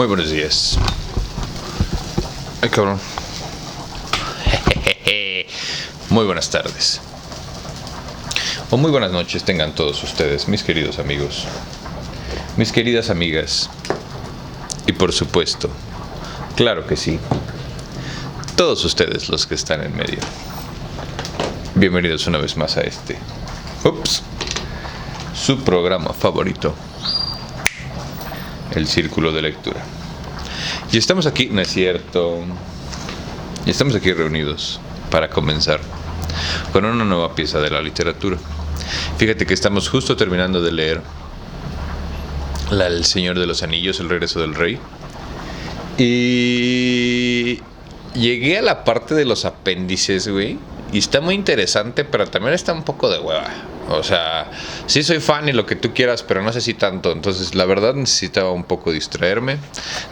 Muy buenos días. Ay, cabrón. Muy buenas tardes. O muy buenas noches tengan todos ustedes, mis queridos amigos, mis queridas amigas. Y por supuesto, claro que sí, todos ustedes los que están en medio. Bienvenidos una vez más a su programa favorito, El Círculo de Lectura. Y estamos aquí, no es cierto, y estamos aquí reunidos para comenzar con una nueva pieza de la literatura. Fíjate que estamos justo terminando de leer El Señor de los Anillos, El Regreso del Rey. Y llegué a la parte de los apéndices, güey. Y está muy interesante, pero también está un poco de hueva. O sea, sí soy fan y lo que tú quieras, pero no sé si tanto. Entonces, la verdad, necesitaba un poco distraerme.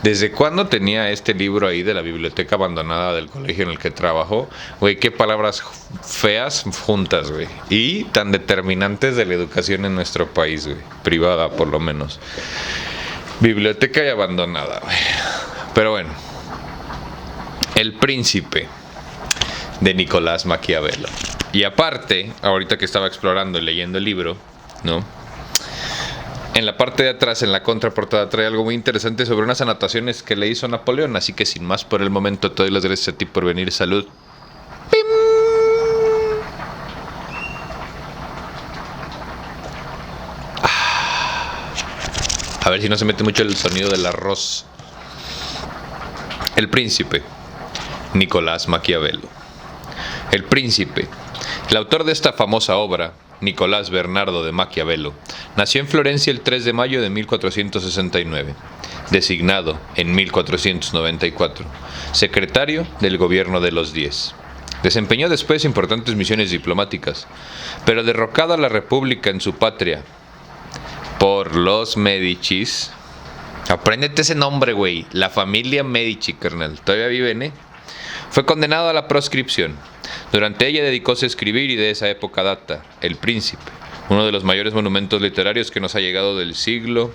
¿Desde cuándo tenía este libro ahí de la biblioteca abandonada del colegio en el que trabajó? Güey, qué palabras feas juntas, güey. Y tan determinantes de la educación en nuestro país, güey. Privada, por lo menos. Biblioteca y abandonada, güey. Pero bueno. El Príncipe, de Nicolás Maquiavelo. Y aparte, ahorita que estaba explorando y leyendo el libro, ¿no? En la parte de atrás, en la contraportada, trae algo muy interesante sobre unas anotaciones que le hizo Napoleón. Así que sin más por el momento, te doy las gracias a ti por venir. Salud. ¡Pim! A ver si no se mete mucho el sonido del arroz. El Príncipe, Nicolás Maquiavelo. El Príncipe. El autor de esta famosa obra, Nicolás Bernardo de Maquiavelo, nació en Florencia el 3 de mayo de 1469, designado en 1494, secretario del gobierno de los 10. Desempeñó después importantes misiones diplomáticas, pero derrocada la República en su patria por los Médicis. Apréndete ese nombre, güey. La familia Medici, carnal. Todavía viven, ¿eh? Fue condenado a la proscripción. Durante ella dedicóse a escribir y de esa época data El Príncipe, uno de los mayores monumentos literarios que nos ha llegado del siglo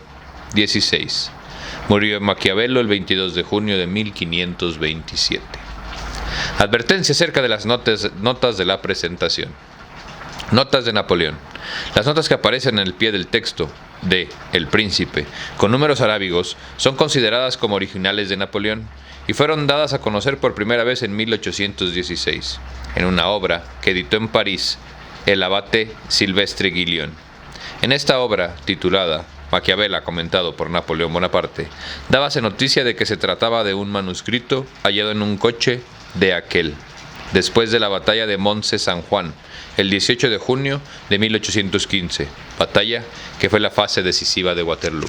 XVI. Murió Maquiavelo el 22 de junio de 1527. Advertencia acerca de las notas de la presentación. Notas de Napoleón. Las notas que aparecen en el pie del texto de El Príncipe, con números arábigos, son consideradas como originales de Napoleón y fueron dadas a conocer por primera vez en 1816, en una obra que editó en París el abate Silvestre Guillon. En esta obra, titulada Maquiavelo comentado por Napoleón Bonaparte, dábase noticia de que se trataba de un manuscrito hallado en un coche de aquel, después de la batalla de Mont-Saint Juan, el 18 de junio de 1815, batalla que fue la fase decisiva de Waterloo.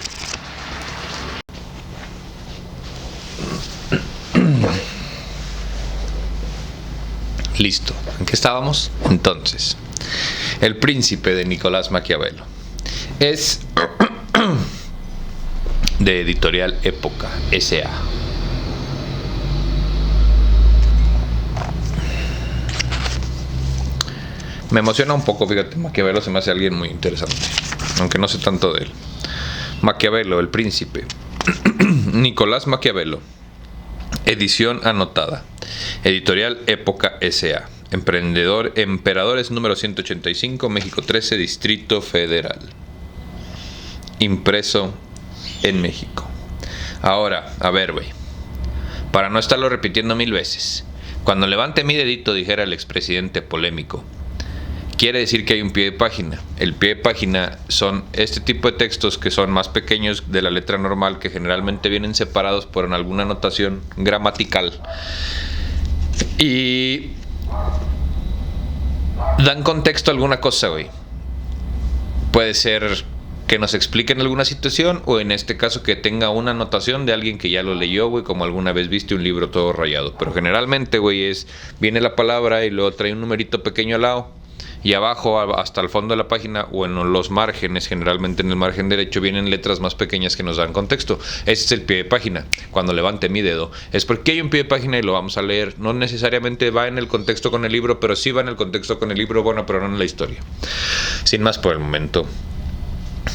Listo, ¿en qué estábamos? Entonces, El Príncipe de Nicolás Maquiavelo es de Editorial Época S.A. Me emociona un poco, fíjate, Maquiavelo se me hace alguien muy interesante, aunque no sé tanto de él. Maquiavelo, El Príncipe. Nicolás Maquiavelo. Edición anotada. Editorial Época S.A. Emperadores número 185, México 13, Distrito Federal. Impreso en México. Ahora, a ver, güey. Para no estarlo repitiendo 1000 veces. Cuando levante mi dedito, dijera el expresidente polémico, quiere decir que hay un pie de página. El pie de página son este tipo de textos que son más pequeños de la letra normal, que generalmente vienen separados por alguna anotación gramatical y dan contexto a alguna cosa, güey. Puede ser que nos expliquen alguna situación, o en este caso que tenga una anotación de alguien que ya lo leyó, güey, como alguna vez viste un libro todo rayado. Pero generalmente, güey, viene la palabra y luego trae un numerito pequeño al lado. Y abajo, hasta el fondo de la página, o en los márgenes, generalmente en el margen derecho, vienen letras más pequeñas que nos dan contexto. Ese es el pie de página. Cuando levante mi dedo, es porque hay un pie de página y lo vamos a leer. No necesariamente va en el contexto con el libro, pero sí va en el contexto con el libro, bueno, pero no en la historia. Sin más por el momento,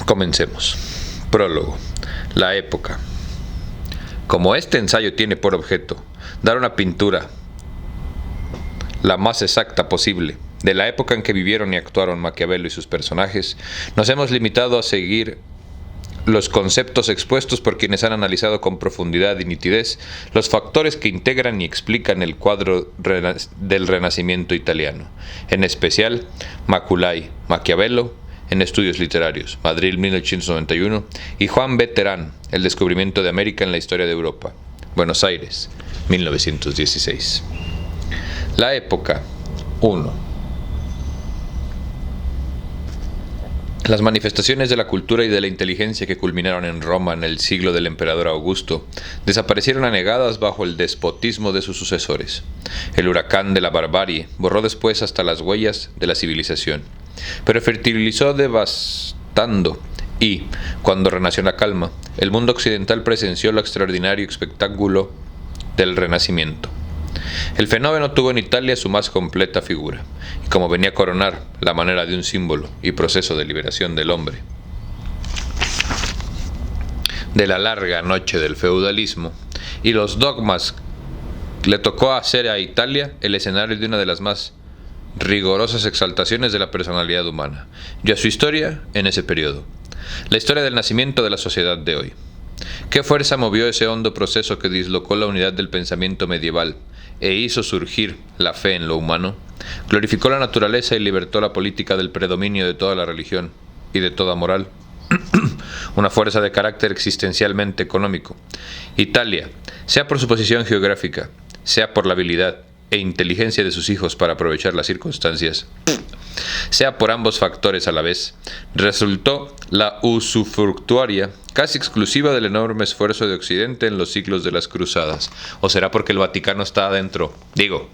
comencemos. Prólogo. La época. Como este ensayo tiene por objeto dar una pintura la más exacta posible de la época en que vivieron y actuaron Maquiavelo y sus personajes, nos hemos limitado a seguir los conceptos expuestos por quienes han analizado con profundidad y nitidez los factores que integran y explican el cuadro del Renacimiento italiano, en especial Macaulay, Maquiavelo, en Estudios Literarios, Madrid 1891, y Juan B. Terán, El descubrimiento de América en la historia de Europa, Buenos Aires, 1916. La época 1. Las manifestaciones de la cultura y de la inteligencia que culminaron en Roma en el siglo del emperador Augusto desaparecieron anegadas bajo el despotismo de sus sucesores. El huracán de la barbarie borró después hasta las huellas de la civilización, pero fertilizó devastando y, cuando renació la calma, el mundo occidental presenció lo extraordinario espectáculo del Renacimiento. El fenómeno tuvo en Italia su más completa figura, y como venía a coronar la manera de un símbolo y proceso de liberación del hombre de la larga noche del feudalismo y los dogmas, le tocó hacer a Italia el escenario de una de las más rigurosas exaltaciones de la personalidad humana, y a su historia en ese periodo, la historia del nacimiento de la sociedad de hoy. ¿Qué fuerza movió ese hondo proceso que dislocó la unidad del pensamiento medieval e hizo surgir la fe en lo humano? Glorificó la naturaleza y libertó la política del predominio de toda la religión y de toda moral. Una fuerza de carácter existencialmente económico. Italia, sea por su posición geográfica, sea por la habilidad e inteligencia de sus hijos para aprovechar las circunstancias, sea por ambos factores a la vez, resultó la usufructuaria casi exclusiva del enorme esfuerzo de Occidente en los siglos de las cruzadas. ¿O será porque el Vaticano está adentro? Digo.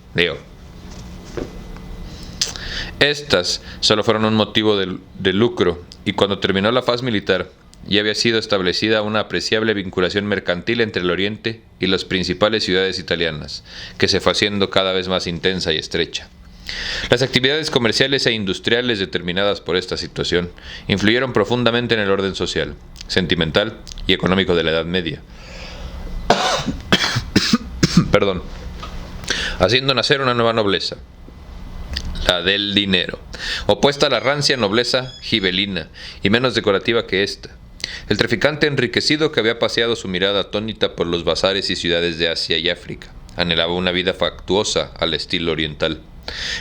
Estas solo fueron un motivo de lucro, y cuando terminó la faz militar, ya había sido establecida una apreciable vinculación mercantil entre el Oriente y las principales ciudades italianas, que se fue haciendo cada vez más intensa y estrecha. Las actividades comerciales e industriales determinadas por esta situación influyeron profundamente en el orden social, sentimental y económico de la Edad Media. Haciendo nacer una nueva nobleza, la del dinero, opuesta a la rancia nobleza gibelina y menos decorativa que ésta. El traficante enriquecido que había paseado su mirada atónita por los bazares y ciudades de Asia y África anhelaba una vida factuosa al estilo oriental.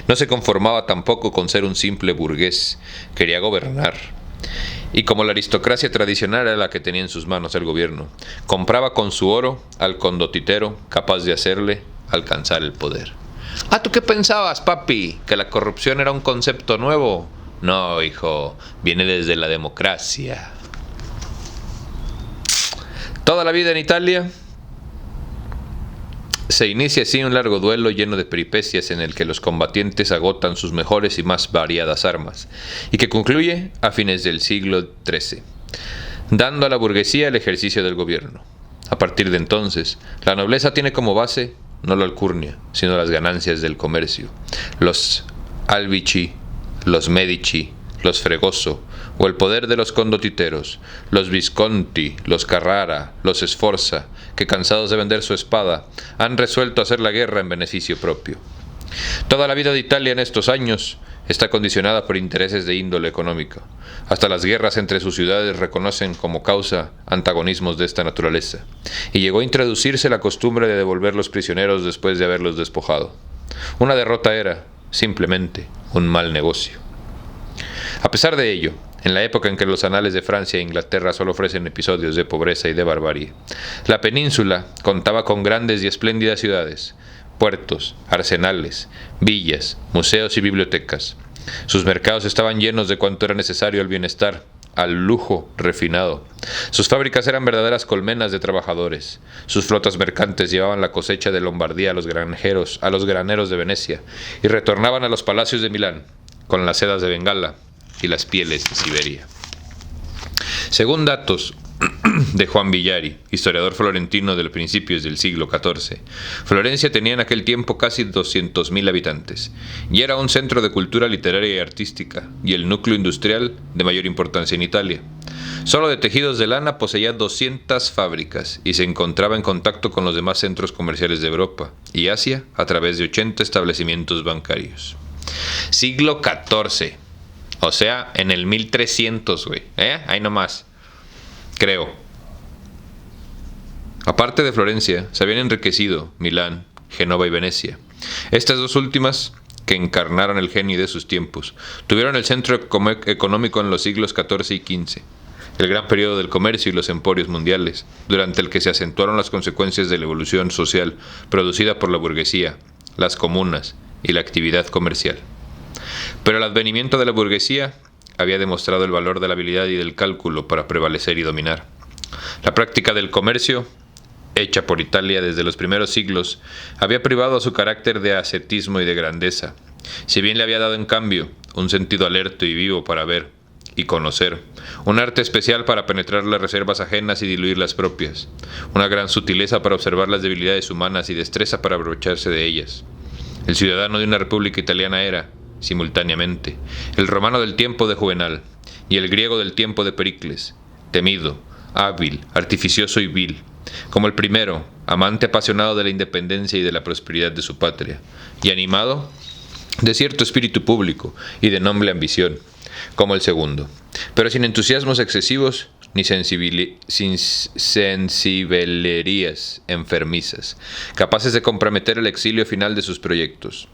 No se conformaba tampoco con ser un simple burgués, quería gobernar. Y como la aristocracia tradicional era la que tenía en sus manos el gobierno, compraba con su oro al condotitero capaz de hacerle alcanzar el poder. ¿Ah, tú qué pensabas, papi? ¿Que la corrupción era un concepto nuevo? No, hijo, viene desde la democracia. Toda la vida en Italia se inicia así un largo duelo lleno de peripecias en el que los combatientes agotan sus mejores y más variadas armas, y que concluye a fines del siglo XIII, dando a la burguesía el ejercicio del gobierno. A partir de entonces, la nobleza tiene como base no la alcurnia, sino las ganancias del comercio. Los Albici, los Medici, los Fregoso, o el poder de los condotiteros, los Visconti, los Carrara, los Sforza, que cansados de vender su espada, han resuelto hacer la guerra en beneficio propio. Toda la vida de Italia en estos años está condicionada por intereses de índole económica. Hasta las guerras entre sus ciudades reconocen como causa antagonismos de esta naturaleza, y llegó a introducirse la costumbre de devolver los prisioneros después de haberlos despojado. Una derrota era, simplemente, un mal negocio. A pesar de ello, en la época en que los anales de Francia e Inglaterra solo ofrecen episodios de pobreza y de barbarie, la península contaba con grandes y espléndidas ciudades, puertos, arsenales, villas, museos y bibliotecas. Sus mercados estaban llenos de cuanto era necesario al bienestar, al lujo refinado. Sus fábricas eran verdaderas colmenas de trabajadores. Sus flotas mercantes llevaban la cosecha de Lombardía a los graneros de Venecia, y retornaban a los palacios de Milán con las sedas de Bengala y las pieles de Siberia. Según datos de Juan Villari, historiador florentino de principios del siglo XIV, Florencia tenía en aquel tiempo casi 200.000 habitantes, y era un centro de cultura literaria y artística, y el núcleo industrial de mayor importancia en Italia. Solo de tejidos de lana poseía 200 fábricas y se encontraba en contacto con los demás centros comerciales de Europa y Asia a través de 80 establecimientos bancarios. Siglo XIV, o sea, en el 1300, güey. Ahí nomás, creo. Aparte de Florencia, se habían enriquecido Milán, Génova y Venecia. Estas dos últimas, que encarnaron el genio de sus tiempos, tuvieron el centro económico en los siglos XIV y XV, el gran periodo del comercio y los emporios mundiales, durante el que se acentuaron las consecuencias de la evolución social producida por la burguesía, las comunas y la actividad comercial. Pero el advenimiento de la burguesía había demostrado el valor de la habilidad y del cálculo para prevalecer y dominar. La práctica del comercio, hecha por Italia desde los primeros siglos, había privado a su carácter de ascetismo y de grandeza, si bien le había dado en cambio un sentido alerta y vivo para ver y conocer, un arte especial para penetrar las reservas ajenas y diluir las propias, una gran sutileza para observar las debilidades humanas y destreza para aprovecharse de ellas. El ciudadano de una república italiana era, simultáneamente, el romano del tiempo de Juvenal y el griego del tiempo de Pericles, temido, hábil, artificioso y vil. Como el primero, amante apasionado de la independencia y de la prosperidad de su patria, y animado de cierto espíritu público y de noble ambición, como el segundo, pero sin entusiasmos excesivos ni sensibelerías enfermizas, capaces de comprometer el exilio final de sus proyectos.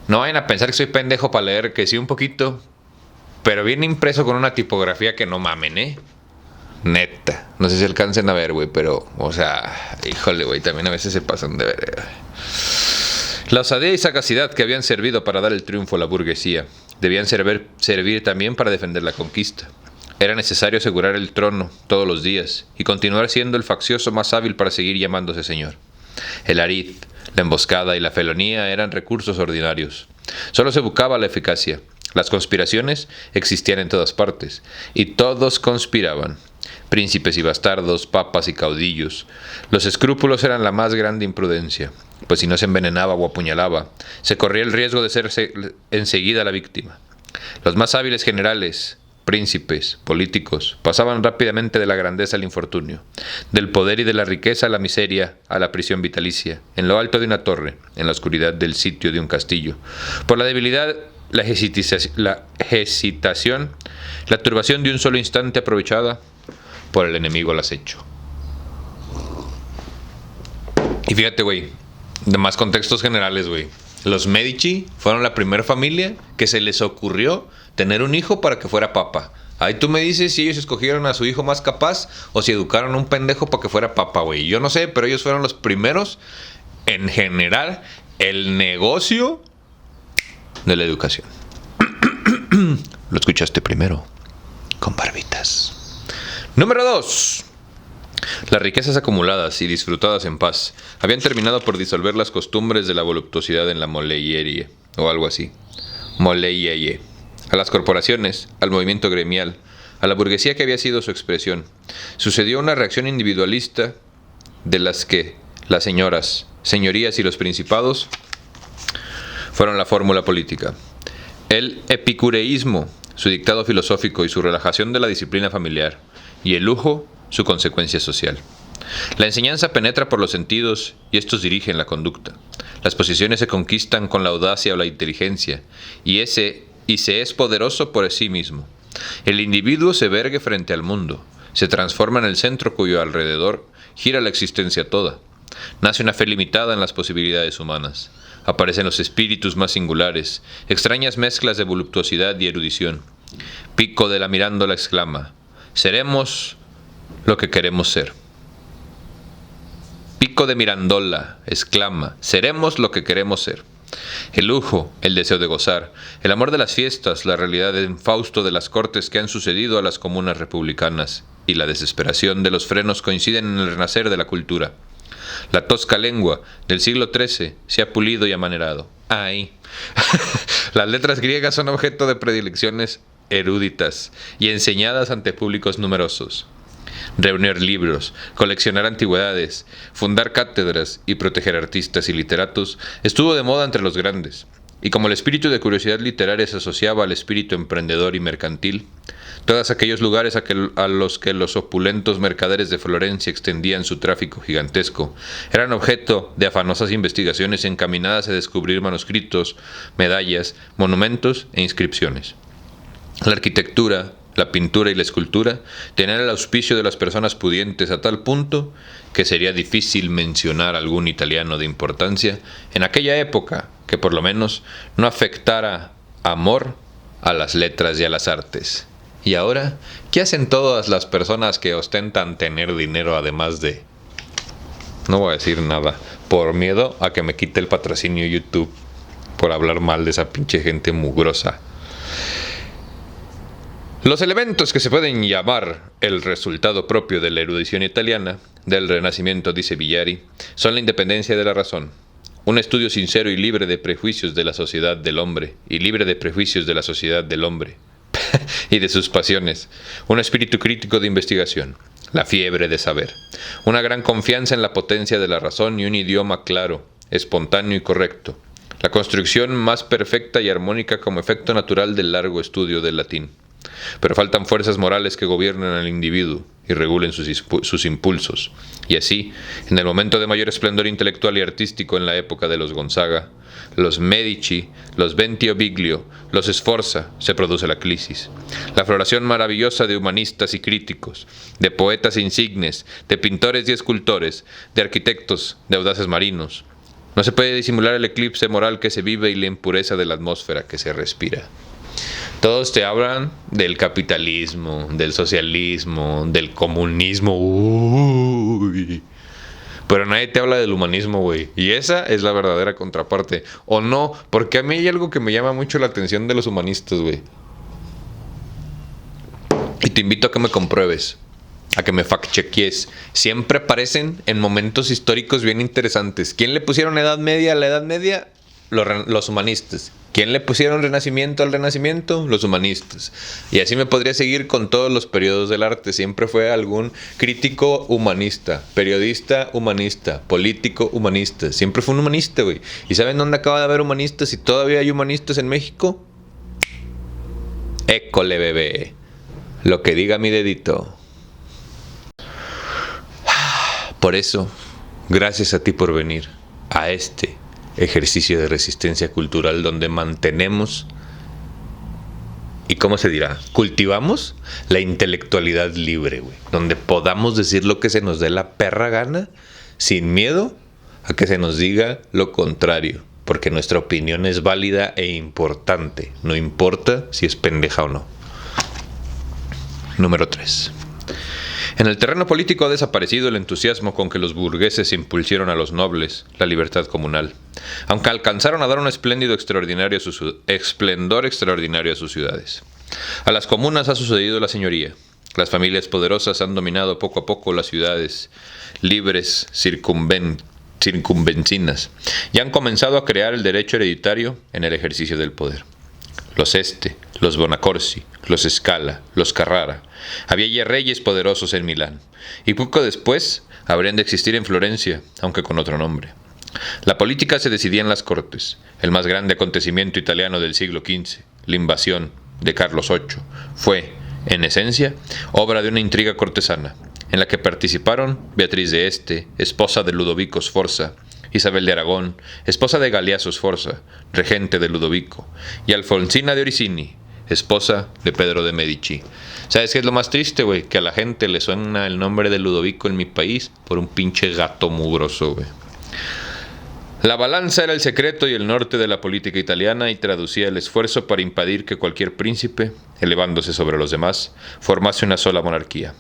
No vayan a pensar que soy pendejo para leer, que sí un poquito, pero viene impreso con una tipografía que no mamen, neta. No sé si alcancen a ver, güey, pero, o sea, híjole, güey, también a veces se pasan de ver. La osadía y sagacidad que habían servido para dar el triunfo a la burguesía debían servir también para defender la conquista. Era necesario asegurar el trono todos los días y continuar siendo el faccioso más hábil para seguir llamándose señor. El arid, la emboscada y la felonía eran recursos ordinarios. Solo se buscaba la eficacia. Las conspiraciones existían en todas partes, y todos conspiraban. Príncipes y bastardos, papas y caudillos. Los escrúpulos eran la más grande imprudencia, pues si no se envenenaba o apuñalaba, se corría el riesgo de ser enseguida la víctima. Los más hábiles generales, príncipes, políticos, pasaban rápidamente de la grandeza al infortunio, del poder y de la riqueza a la miseria, a la prisión vitalicia, en lo alto de una torre, en la oscuridad del sitio de un castillo. Por la debilidad, la hesitación, la turbación de un solo instante aprovechada por el enemigo al acecho. Y fíjate, güey, de más contextos generales, güey. Los Medici fueron la primera familia que se les ocurrió tener un hijo para que fuera papa. Ahí tú me dices si ellos escogieron a su hijo más capaz o si educaron a un pendejo para que fuera papa, güey. Yo no sé, pero ellos fueron los primeros en generar el negocio de la educación. Lo escuchaste primero, con Barbitas. Número 2. Las riquezas acumuladas y disfrutadas en paz habían terminado por disolver las costumbres de la voluptuosidad en la moleyerie, o algo así. Moleyeye. A las corporaciones, al movimiento gremial, a la burguesía que había sido su expresión, sucedió una reacción individualista de las que las señoras, señorías y los principados fueron la fórmula política. El epicureísmo, su dictado filosófico y su relajación de la disciplina familiar, y el lujo, su consecuencia social. La enseñanza penetra por los sentidos y estos dirigen la conducta. Las posiciones se conquistan con la audacia o la inteligencia, y se es poderoso por sí mismo. El individuo se vergue frente al mundo, se transforma en el centro cuyo alrededor gira la existencia toda. Nace una fe limitada en las posibilidades humanas. Aparecen los espíritus más singulares, extrañas mezclas de voluptuosidad y erudición. Pico de la Mirandola exclama: seremos lo que queremos ser. Pico de Mirandola exclama: seremos lo que queremos ser. El lujo, el deseo de gozar, el amor de las fiestas, la realidad del Fausto de las cortes que han sucedido a las comunas republicanas y la desesperación de los frenos coinciden en el renacer de la cultura. La tosca lengua del siglo XIII se ha pulido y amanerado. ¡Ay! Las letras griegas son objeto de predilecciones eruditas y enseñadas ante públicos numerosos. Reunir libros, coleccionar antigüedades, fundar cátedras y proteger artistas y literatos estuvo de moda entre los grandes. y como el espíritu de curiosidad literaria se asociaba al espíritu emprendedor y mercantil, todos aquellos lugares a los que los opulentos mercaderes de Florencia extendían su tráfico gigantesco eran objeto de afanosas investigaciones encaminadas a descubrir manuscritos, medallas, monumentos e inscripciones. La arquitectura, la pintura y la escultura tenían el auspicio de las personas pudientes a tal punto que sería difícil mencionar algún italiano de importancia en aquella época que por lo menos no afectara amor a las letras y a las artes. Y ahora, ¿qué hacen todas las personas que ostentan tener dinero además de... No voy a decir nada, por miedo a que me quite el patrocinio YouTube por hablar mal de esa pinche gente mugrosa? Los elementos que se pueden llamar el resultado propio de la erudición italiana, del Renacimiento, dice Villari, son la independencia de la razón, un estudio sincero y libre de prejuicios de la sociedad del hombre, y libre de prejuicios de la sociedad del hombre, y de sus pasiones, un espíritu crítico de investigación, la fiebre de saber, una gran confianza en la potencia de la razón y un idioma claro, espontáneo y correcto, la construcción más perfecta y armónica como efecto natural del largo estudio del latín. Pero faltan fuerzas morales que gobiernen al individuo y regulen sus impulsos. Y así, en el momento de mayor esplendor intelectual y artístico en la época de los Gonzaga, los Medici, los Bentioviglio, los Sforza, se produce la crisis. La floración maravillosa de humanistas y críticos, de poetas insignes, de pintores y escultores, de arquitectos, de audaces marinos. No se puede disimular el eclipse moral que se vive y la impureza de la atmósfera que se respira. Todos te hablan del capitalismo, del socialismo, del comunismo. Uy. Pero nadie te habla del humanismo, güey. Y esa es la verdadera contraparte. ¿O no? Porque a mí hay algo que me llama mucho la atención de los humanistas, güey. Y te invito a que me compruebes, a que me fact-cheques. Siempre aparecen en momentos históricos bien interesantes. ¿Quién le pusieron Edad Media a la Edad Media? Los humanistas. ¿Quién le pusieron Renacimiento al Renacimiento? Los humanistas. Y así me podría seguir con todos los periodos del arte. Siempre fue algún crítico humanista, periodista humanista, político humanista. Siempre fue un humanista, güey. ¿Y saben dónde acaba de haber humanistas y todavía hay humanistas en México? École, bebé. Lo que diga mi dedito. Por eso, gracias a ti por venir a este ejercicio de resistencia cultural donde mantenemos y ¿cómo se dirá? Cultivamos la intelectualidad libre, güey, donde podamos decir lo que se nos dé la perra gana sin miedo a que se nos diga lo contrario, porque nuestra opinión es válida e importante, no importa si es pendeja o no. Número 3. En el terreno político ha desaparecido el entusiasmo con que los burgueses impulsaron a los nobles la libertad comunal, aunque alcanzaron a dar un esplendor extraordinario a sus ciudades. A las comunas ha sucedido la señoría. Las familias poderosas han dominado poco a poco las ciudades libres circunvencinas y han comenzado a crear el derecho hereditario en el ejercicio del poder. Los Este, los Bonacorsi, los Scala, los Carrara. Había ya reyes poderosos en Milán, y poco después habrían de existir en Florencia, aunque con otro nombre. La política se decidía en las cortes. El más grande acontecimiento italiano del siglo XV, la invasión de Carlos VIII, fue, en esencia, obra de una intriga cortesana, en la que participaron Beatriz de Este, esposa de Ludovico Sforza, Isabel de Aragón, esposa de Galeazzo Sforza, regente de Ludovico, y Alfonsina de Orsini, esposa de Pedro de Medici. ¿Sabes qué es lo más triste, güey? Que a la gente le suena el nombre de Ludovico en mi país por un pinche gato mugroso, güey. La balanza era el secreto y el norte de la política italiana y traducía el esfuerzo para impedir que cualquier príncipe, elevándose sobre los demás, formase una sola monarquía.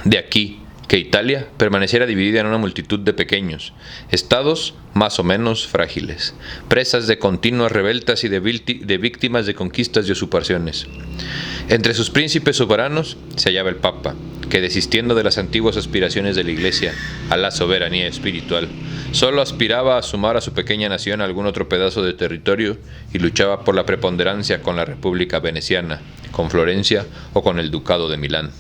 De aquí que Italia permaneciera dividida en una multitud de pequeños estados más o menos frágiles, presas de continuas revueltas y de víctimas de conquistas y usurpaciones. Entre sus príncipes soberanos se hallaba el Papa, que desistiendo de las antiguas aspiraciones de la Iglesia a la soberanía espiritual, solo aspiraba a sumar a su pequeña nación algún otro pedazo de territorio y luchaba por la preponderancia con la República Veneciana, con Florencia o con el Ducado de Milán.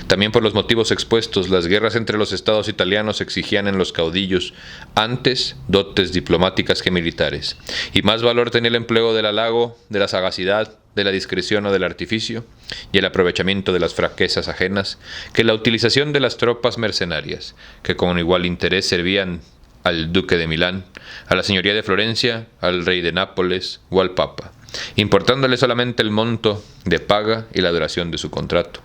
También por los motivos expuestos, las guerras entre los estados italianos exigían en los caudillos antes dotes diplomáticas que militares, y más valor tenía el empleo del halago, de la sagacidad, de la discreción o del artificio, y el aprovechamiento de las fraquezas ajenas, que la utilización de las tropas mercenarias, que con igual interés servían al duque de Milán, a la señoría de Florencia, al rey de Nápoles o al papa, importándole solamente el monto de paga y la duración de su contrato.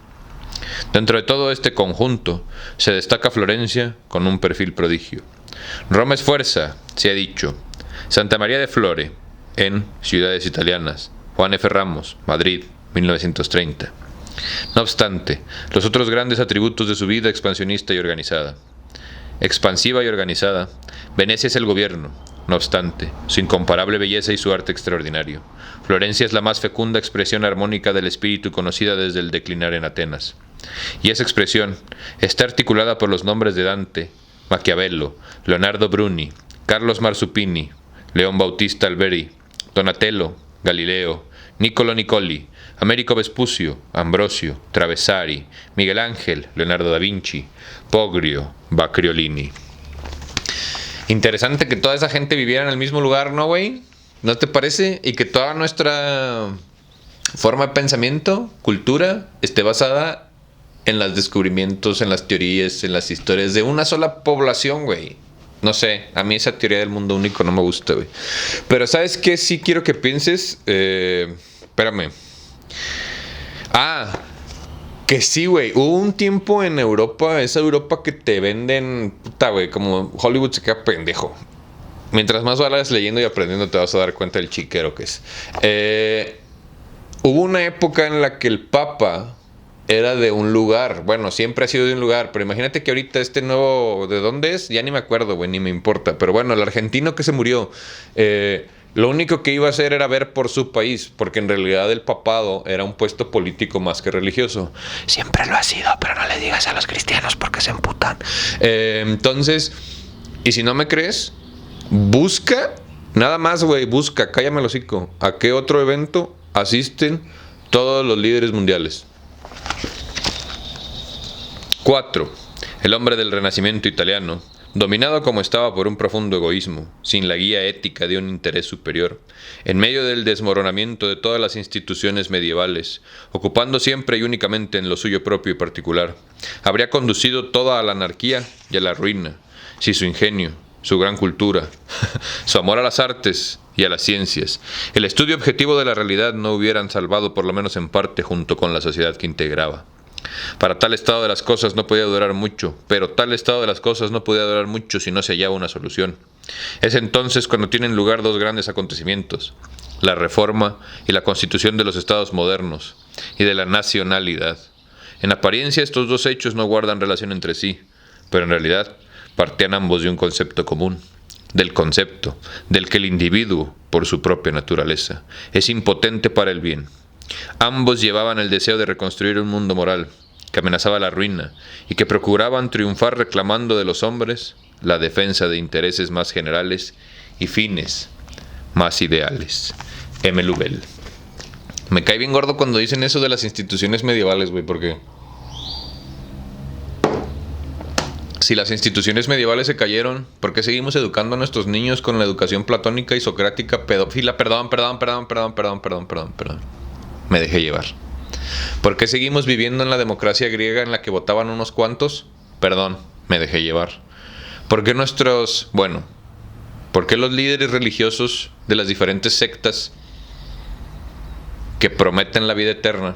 Dentro de todo este conjunto se destaca Florencia con un perfil prodigio. Roma es fuerza, se ha dicho. Santa María de Flore, en Ciudades Italianas. Juan F. Ramos, Madrid, 1930. No obstante, los otros grandes atributos de su vida expansionista y organizada. Expansiva y organizada, Venecia es el gobierno. No obstante, su incomparable belleza y su arte extraordinario. Florencia es la más fecunda expresión armónica del espíritu conocida desde el declinar en Atenas. Y esa expresión está articulada por los nombres de Dante, Maquiavelo, Leonardo Bruni, Carlos Marsupini, León Bautista Alberi, Donatello, Galileo, Niccolo Niccoli, Américo Vespucio, Ambrosio, Traversari, Miguel Ángel, Leonardo da Vinci, Poggio, Baccriolini. Interesante que toda esa gente viviera en el mismo lugar, ¿no, güey? ¿No te parece? Y que toda nuestra forma de pensamiento, cultura, esté basada en los descubrimientos, en las teorías, en las historias de una sola población, güey. No sé, a mí esa teoría del mundo único no me gusta, güey. Pero ¿sabes qué? Sí quiero que pienses. Espérame. Que sí, güey. Hubo un tiempo en Europa, esa Europa que te venden, puta, güey, como Hollywood se queda pendejo. Mientras más vayas leyendo y aprendiendo te vas a dar cuenta del chiquero que es. Hubo una época en la que el Papa era de un lugar. Bueno, siempre ha sido de un lugar, pero imagínate que ahorita este nuevo... ¿De dónde es? Ya ni me acuerdo, güey, ni me importa. Pero bueno, el argentino que se murió... lo único que iba a hacer era ver por su país, porque en realidad el papado era un puesto político más que religioso. Siempre lo ha sido, pero no le digas a los cristianos porque se emputan. Entonces, y si no me crees, busca, nada más, güey, busca, cállame el hocico, ¿a qué otro evento asisten todos los líderes mundiales? 4. El hombre del Renacimiento italiano, dominado como estaba por un profundo egoísmo, sin la guía ética de un interés superior, en medio del desmoronamiento de todas las instituciones medievales, ocupando siempre y únicamente en lo suyo propio y particular, habría conducido toda a la anarquía y a la ruina, si su ingenio, su gran cultura, su amor a las artes y a las ciencias, el estudio objetivo de la realidad no hubieran salvado por lo menos en parte junto con la sociedad que integraba. Para tal estado de las cosas no podía durar mucho, pero tal estado de las cosas no podía durar mucho si no se hallaba una solución. Es entonces cuando tienen lugar dos grandes acontecimientos, la reforma y la constitución de los estados modernos y de la nacionalidad. En apariencia estos dos hechos no guardan relación entre sí, pero en realidad partían ambos de un concepto común, del concepto del que el individuo, por su propia naturaleza, es impotente para el bien. Ambos llevaban el deseo de reconstruir un mundo moral que amenazaba la ruina y que procuraban triunfar reclamando de los hombres la defensa de intereses más generales y fines más ideales. M. Lubel. Me cae bien gordo cuando dicen eso de las instituciones medievales, güey, porque si las instituciones medievales se cayeron, ¿por qué seguimos educando a nuestros niños con la educación platónica y socrática pedófila? Perdón. Me dejé llevar. ¿Por qué seguimos viviendo en la democracia griega en la que votaban unos cuantos? Perdón, me dejé llevar. ¿Por qué por qué los líderes religiosos de las diferentes sectas que prometen la vida eterna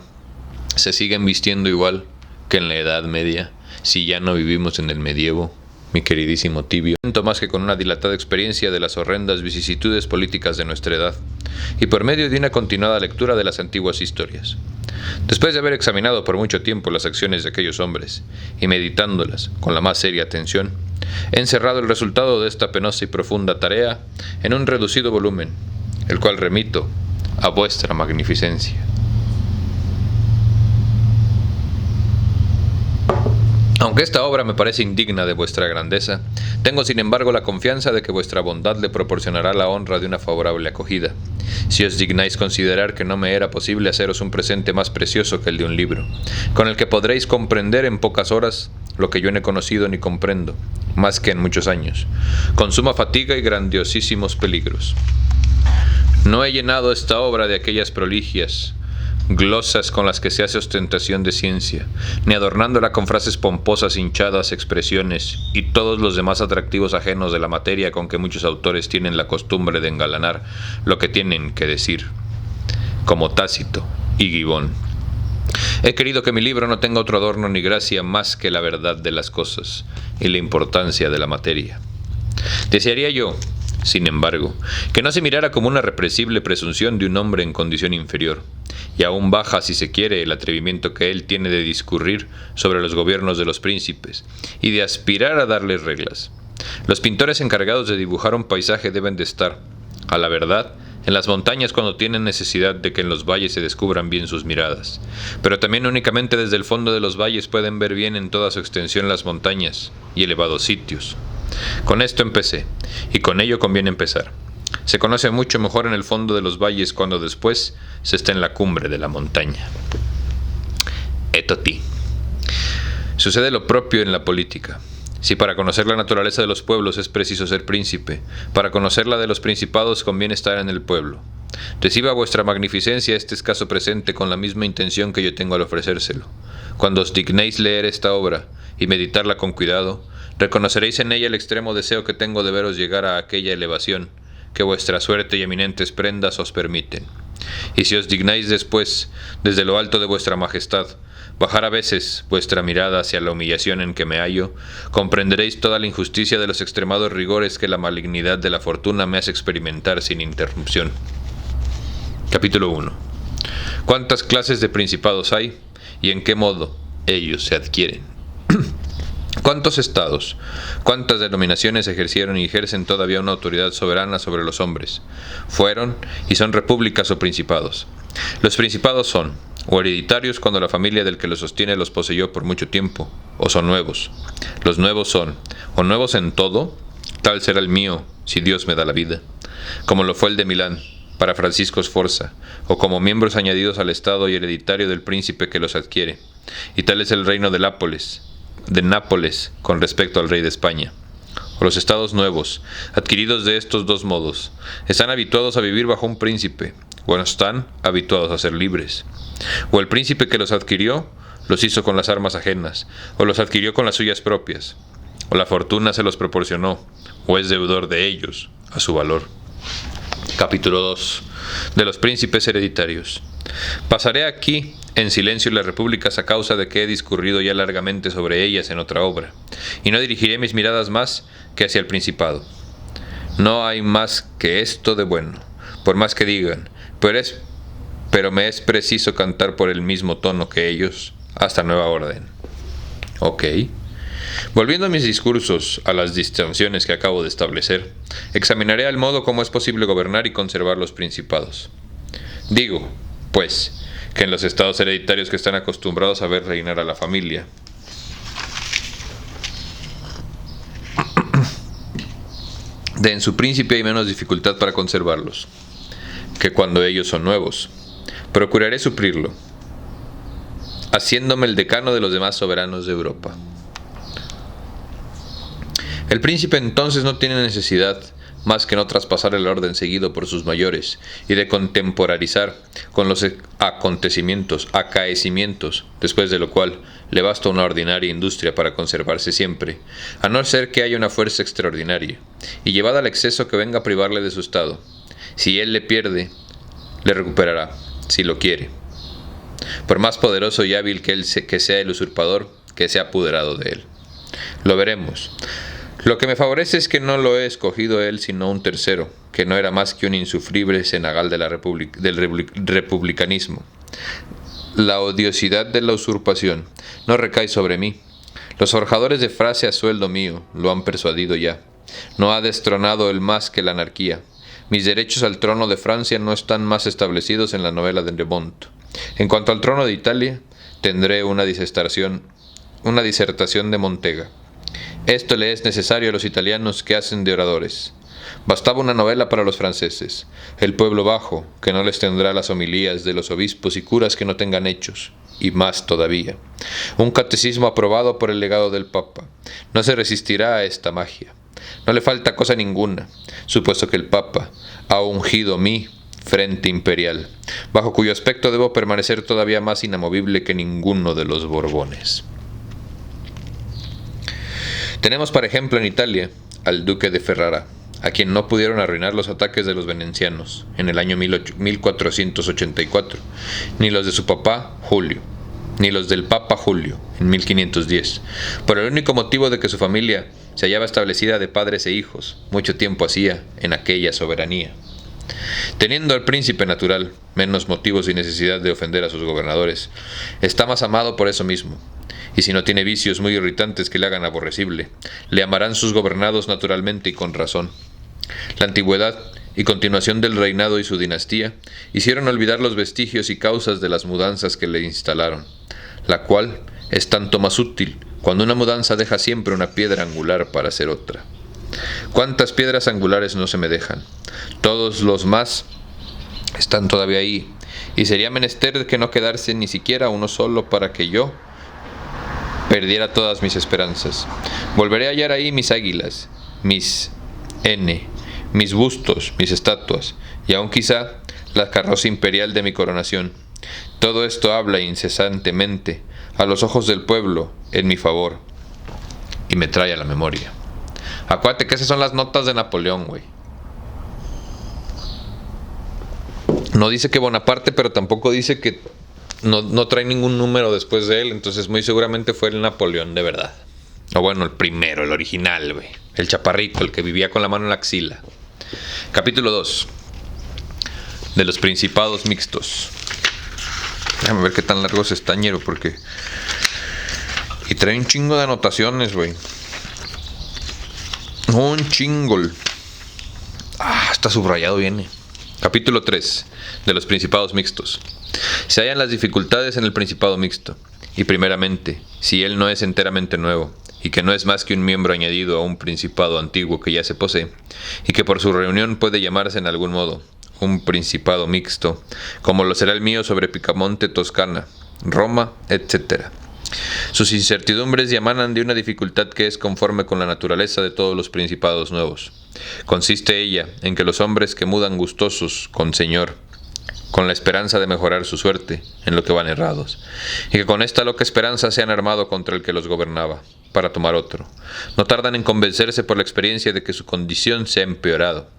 se siguen vistiendo igual que en la Edad Media, si ya no vivimos en el medievo, mi queridísimo Tibio? Más que con una dilatada experiencia de las horrendas vicisitudes políticas de nuestra edad, y por medio de una continuada lectura de las antiguas historias. Después de haber examinado por mucho tiempo las acciones de aquellos hombres, y meditándolas con la más seria atención, he encerrado el resultado de esta penosa y profunda tarea en un reducido volumen, el cual remito a vuestra magnificencia. Aunque esta obra me parece indigna de vuestra grandeza, tengo sin embargo la confianza de que vuestra bondad le proporcionará la honra de una favorable acogida, si os dignáis considerar que no me era posible haceros un presente más precioso que el de un libro, con el que podréis comprender en pocas horas lo que yo no he conocido ni comprendo, más que en muchos años, con suma fatiga y grandiosísimos peligros. No he llenado esta obra de aquellas proligias glosas con las que se hace ostentación de ciencia, ni adornándola con frases pomposas, hinchadas, expresiones y todos los demás atractivos ajenos de la materia con que muchos autores tienen la costumbre de engalanar lo que tienen que decir, como Tácito y Gibón. He querido que mi libro no tenga otro adorno ni gracia más que la verdad de las cosas y la importancia de la materia. Desearía yo, sin embargo, que no se mirara como una represible presunción de un hombre en condición inferior, y aún baja, si se quiere, el atrevimiento que él tiene de discurrir sobre los gobiernos de los príncipes, y de aspirar a darles reglas. Los pintores encargados de dibujar un paisaje deben de estar, a la verdad, en las montañas cuando tienen necesidad de que en los valles se descubran bien sus miradas, pero también únicamente desde el fondo de los valles pueden ver bien en toda su extensión las montañas y elevados sitios. Con esto empecé, y con ello conviene empezar. Se conoce mucho mejor en el fondo de los valles cuando después se está en la cumbre de la montaña. Etoti. Sucede lo propio en la política. Si para conocer la naturaleza de los pueblos es preciso ser príncipe, para conocer la de los principados conviene estar en el pueblo. Reciba vuestra magnificencia este escaso presente con la misma intención que yo tengo al ofrecérselo. Cuando os dignéis leer esta obra y meditarla con cuidado, reconoceréis en ella el extremo deseo que tengo de veros llegar a aquella elevación que vuestra suerte y eminentes prendas os permiten. Y si os dignáis después, desde lo alto de vuestra majestad, bajar a veces vuestra mirada hacia la humillación en que me hallo, comprenderéis toda la injusticia de los extremados rigores que la malignidad de la fortuna me hace experimentar sin interrupción. Capítulo 1. ¿Cuántas clases de principados hay y en qué modo ellos se adquieren? ¿Cuántos estados, cuántas denominaciones ejercieron y ejercen todavía una autoridad soberana sobre los hombres? Fueron y son repúblicas o principados. Los principados son o hereditarios cuando la familia del que los sostiene los poseyó por mucho tiempo, o son nuevos. Los nuevos son o nuevos en todo, tal será el mío si Dios me da la vida, como lo fue el de Milán para Francisco Sforza, o como miembros añadidos al estado y hereditario del príncipe que los adquiere, y tal es el reino de Nápoles con respecto al rey de España. O los estados nuevos, adquiridos de estos dos modos, están habituados a vivir bajo un príncipe, o no están habituados a ser libres. O el príncipe que los adquirió, los hizo con las armas ajenas, o los adquirió con las suyas propias, o la fortuna se los proporcionó, o es deudor de ellos, a su valor. Capítulo 2. De los príncipes hereditarios. Pasaré aquí en silencio las repúblicas a causa de que he discurrido ya largamente sobre ellas en otra obra, y no dirigiré mis miradas más que hacia el principado. No hay más que esto de bueno, por más que digan, pero me es preciso cantar por el mismo tono que ellos, hasta nueva orden. Ok. Volviendo a mis discursos a las distinciones que acabo de establecer, examinaré al modo como es posible gobernar y conservar los principados. Digo, pues, que en los estados hereditarios que están acostumbrados a ver reinar a la familia, de en su príncipe hay menos dificultad para conservarlos, que cuando ellos son nuevos. Procuraré suplirlo, haciéndome el decano de los demás soberanos de Europa. El príncipe entonces no tiene necesidad más que no traspasar el orden seguido por sus mayores y de contemporarizar con los acaecimientos, después de lo cual le basta una ordinaria industria para conservarse siempre, a no ser que haya una fuerza extraordinaria, y llevada al exceso que venga a privarle de su estado. Si él le pierde, le recuperará, si lo quiere. Por más poderoso y hábil que sea el usurpador, que sea apoderado de él. Lo veremos. Lo que me favorece es que no lo he escogido él sino un tercero, que no era más que un insufrible senegal del republicanismo. La odiosidad de la usurpación no recae sobre mí. Los forjadores de frase a sueldo mío lo han persuadido ya. No ha destronado él más que la anarquía. Mis derechos al trono de Francia no están más establecidos en la novela de Remont. En cuanto al trono de Italia, tendré una disertación una disertación de Montega. Esto le es necesario a los italianos que hacen de oradores. Bastaba una novela para los franceses, el pueblo bajo, que no les tendrá las homilías de los obispos y curas que no tengan hechos, y más todavía. Un catecismo aprobado por el legado del Papa. No se resistirá a esta magia. No le falta cosa ninguna, supuesto que el Papa ha ungido mi frente imperial, bajo cuyo aspecto debo permanecer todavía más inamovible que ninguno de los Borbones. Tenemos, por ejemplo, en Italia, al duque de Ferrara, a quien no pudieron arruinar los ataques de los venecianos en el año 1484, ni los de su papá Julio, ni los del Papa Julio en 1510, por el único motivo de que su familia se hallaba establecida de padres e hijos, mucho tiempo hacía, en aquella soberanía. Teniendo al príncipe natural menos motivos y necesidad de ofender a sus gobernadores, está más amado por eso mismo, y si no tiene vicios muy irritantes que le hagan aborrecible, le amarán sus gobernados naturalmente y con razón. La antigüedad y continuación del reinado y su dinastía hicieron olvidar los vestigios y causas de las mudanzas que le instalaron, la cual es tanto más útil cuando una mudanza deja siempre una piedra angular para hacer otra. ¿Cuántas piedras angulares no se me dejan? Todos los más están todavía ahí, y sería menester que no quedarse ni siquiera uno solo para que yo perdiera todas mis esperanzas. Volveré a hallar ahí mis águilas, mis mis bustos, mis estatuas, y aún quizá la carroza imperial de mi coronación. Todo esto habla incesantemente a los ojos del pueblo en mi favor, y me trae a la memoria. Acuérdate que esas son las notas de Napoleón, güey. No dice que Bonaparte, pero tampoco dice que no trae ningún número después de él, entonces muy seguramente fue el Napoleón de verdad. O bueno, el primero, el original, güey. El chaparrito, el que vivía con la mano en la axila. Capítulo 2. De los principados mixtos. Déjame ver qué tan largo es estañero, porque... Y trae un chingo de anotaciones, güey. Un chingol. Está subrayado, viene. Capítulo 3. De los principados mixtos. Se hallan las dificultades en el principado mixto. Y primeramente, si él no es enteramente nuevo, y que no es más que un miembro añadido a un principado antiguo que ya se posee, y que por su reunión puede llamarse en algún modo un principado mixto, como lo será el mío sobre Picamonte, Toscana, Roma, etc. Sus incertidumbres emanan de una dificultad que es conforme con la naturaleza de todos los principados nuevos. Consiste ella en que los hombres que mudan gustosos con Señor, con la esperanza de mejorar su suerte, en lo que van errados, y que con esta loca esperanza se han armado contra el que los gobernaba, para tomar otro, no tardan en convencerse por la experiencia de que su condición se ha empeorado.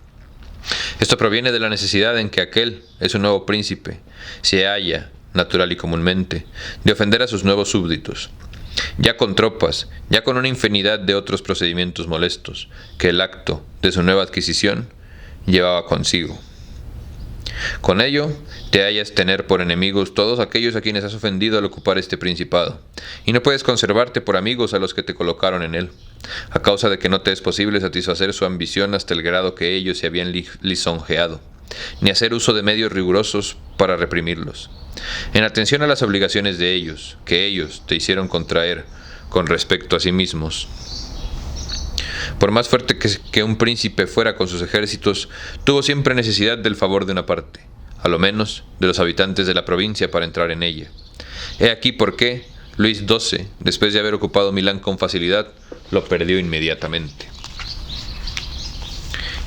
Esto proviene de la necesidad en que aquel es un nuevo príncipe, se halla, natural y comúnmente, de ofender a sus nuevos súbditos, ya con tropas, ya con una infinidad de otros procedimientos molestos, que el acto de su nueva adquisición llevaba consigo. Con ello, te hallas tener por enemigos todos aquellos a quienes has ofendido al ocupar este principado, y no puedes conservarte por amigos a los que te colocaron en él, a causa de que no te es posible satisfacer su ambición hasta el grado que ellos se habían lisonjeado, ni hacer uso de medios rigurosos para reprimirlos. En atención a las obligaciones de ellos, que ellos te hicieron contraer con respecto a sí mismos. Por más fuerte que un príncipe fuera con sus ejércitos, tuvo siempre necesidad del favor de una parte, a lo menos de los habitantes de la provincia, para entrar en ella. He aquí por qué Luis XII, después de haber ocupado Milán con facilidad, lo perdió inmediatamente.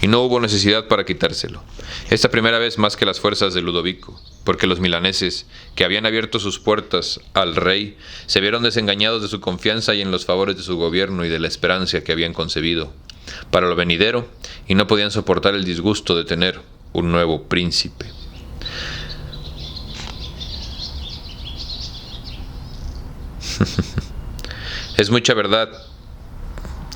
Y no hubo necesidad para quitárselo, esta primera vez más que las fuerzas de Ludovico, porque los milaneses, que habían abierto sus puertas al rey, se vieron desengañados de su confianza y en los favores de su gobierno y de la esperanza que habían concebido para lo venidero, y no podían soportar el disgusto de tener un nuevo príncipe. Es mucha verdad